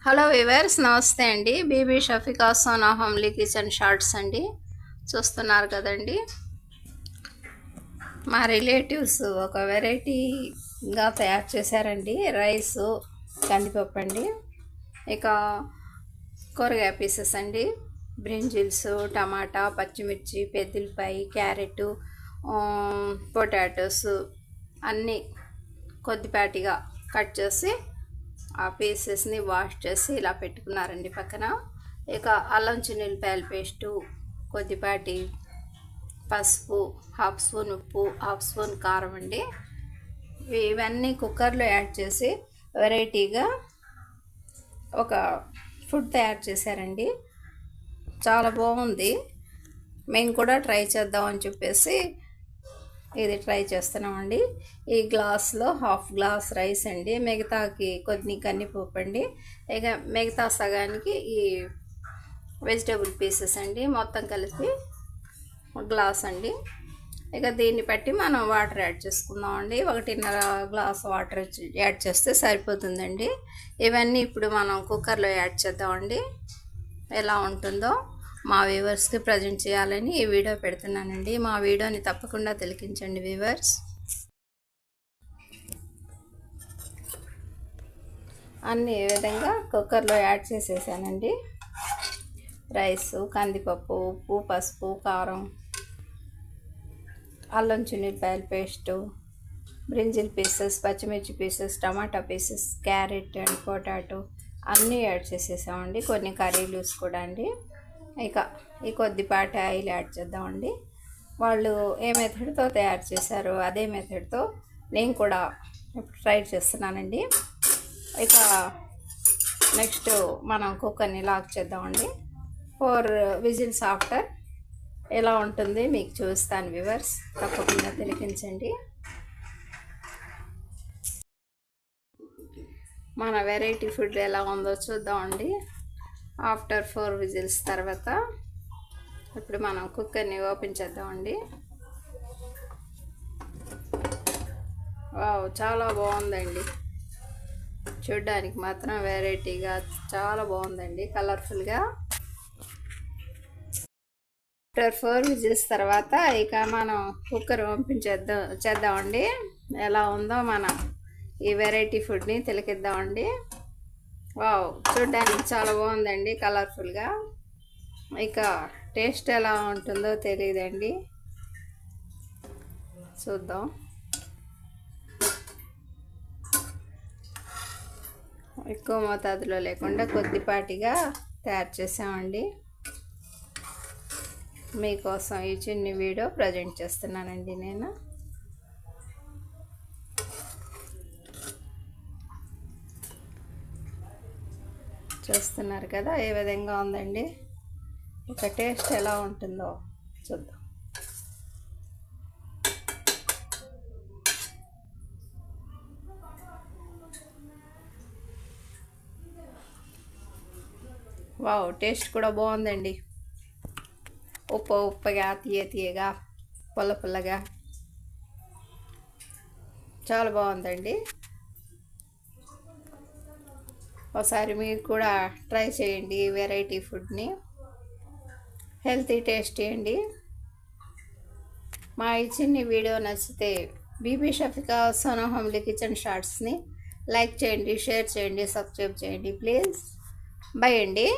Hello viewers, నమస్తే అండి. Bibi Shafika Sona homely kitchen shorts అండి. చూస్తున్నారు కదండి, మా రిలేటివ్స్ ఒక వెరైటీగా తయారు చేశారండి. రైస్, కందిపప్పు అండి, ఇక కూరగాయ పీసెస్ అండి, బ్రింజిల్స్, టమాటా, పచ్చిమిర్చి, పెద్దలపాయ, క్యారెట్, పొటాటోస్ అన్నీ కొద్దిపాటిగా కట్ చేసి ఆ పీసెస్ని వాష్ చేసి ఇలా పెట్టుకున్నారండి పక్కన. ఇక అల్లం చిన్నులపాయల పేస్టు, కొద్దిపాటి పసుపు, హాఫ్ స్పూన్ ఉప్పు, హాఫ్ స్పూన్ కారం అండి. ఇవన్నీ కుక్కర్లో యాడ్ చేసి వెరైటీగా ఒక ఫుడ్ తయారు చేశారండి. చాలా బాగుంది. మేము కూడా ట్రై చేద్దామని చెప్పేసి ఇది ట్రై చేస్తున్నామండి. ఈ గ్లాస్లో హాఫ్ గ్లాస్ రైస్ అండి, మిగతాకి కొన్ని కందిపప్పు అండి, ఇక మిగతా సగానికి ఈ వెజిటేబుల్ పీసెస్ అండి, మొత్తం కలిపి గ్లాస్ అండి. ఇక దీన్ని బట్టి మనం వాటర్ యాడ్ చేసుకుందామండి. 1.5 గ్లాస్ వాటర్ యాడ్ చేస్తే సరిపోతుందండి. ఇవన్నీ ఇప్పుడు మనం కుక్కర్లో యాడ్ చేద్దామండి. ఎలా ఉంటుందో మా వ్యూవర్స్కి ప్రజెంట్ చేయాలని ఈ వీడియో పెడుతున్నానండి. మా వీడియోని తప్పకుండా తిలకించండి వ్యూవర్స్. అన్ని ఈ విధంగా కుక్కర్లో యాడ్ చేసేసానండి. రైసు, కందిపప్పు, ఉప్పు, పసుపు, కారం, అల్లం చిన్నులపాయల పేస్టు, బ్రింజిల్ పీసెస్, పచ్చిమిర్చి pieces, tomato pieces, carrot and potato అన్నీ యాడ్ చేసేసామండి. కొన్ని కర్రీ లీవ్స్ కూడా అండి. ఇక ఈ కొద్దిపాటి ఆయిల్ యాడ్ చేద్దామండి. వాళ్ళు ఏ మెథడ్తో తయారు చేశారో అదే మెథడ్తో నేను కూడా ఇప్పుడు ట్రై చేస్తున్నానండి. ఇక నెక్స్ట్ మనం కుక్కర్ని లాక్ చేద్దామండి. 4 విజిల్స్ ఆఫ్టర్ ఎలా ఉంటుంది మీకు చూస్తాను వ్యూవర్స్, తప్పకుండా తిలకించండి. మన వెరైటీ ఫుడ్ ఎలా ఉందో చూద్దామండి. ఆఫ్టర్ 4 విజిల్స్ తర్వాత ఇప్పుడు మనం కుక్కర్ని ఓపెన్ చేద్దామండి. వావ్, చాలా బాగుందండి. చూడ్డానికి మాత్రం వెరైటీగా చాలా బాగుందండి, కలర్ఫుల్గా. ఆఫ్టర్ 4 విజిల్స్ తర్వాత ఇక మనం కుక్కర్ ఓపెన్ చేద్దామండి. ఎలా ఉందో మనం ఈ వెరైటీ ఫుడ్ని తిలకిద్దామండి. వావ్, చూడ్డానికి చాలా బాగుందండి, కలర్ఫుల్గా. ఇక టేస్ట్ ఎలా ఉంటుందో తెలియదండి, చూద్దాం. ఎక్కువ మోతాదులో లేకుండా కొద్దిపాటిగా తయారు చేసామండి. మీకోసం ఈ చిన్న వీడియో ప్రజెంట్ చేస్తున్నానండి నేను. చూస్తున్నారు కదా ఏ విధంగా ఉందండి. ఇక టేస్ట్ ఎలా ఉంటుందో చూద్దాం. వావ్, టేస్ట్ కూడా బాగుందండి. ఉప్పగా, తీయగా, పుల్లగా చాలా బాగుందండి. ఒకసారి మీరు కూడా ట్రై చేయండి ఈ వెరైటీ ఫుడ్ని. హెల్తీ టేస్టీ అండి. మా ఈ చిన్ని వీడియో నచ్చితే బీబీ షఫికా సోనా హోమ్లీ కిచెన్ షార్ట్స్ని లైక్ చేయండి, షేర్ చేయండి, సబ్స్క్రైబ్ చేయండి ప్లీజ్. బై అండి.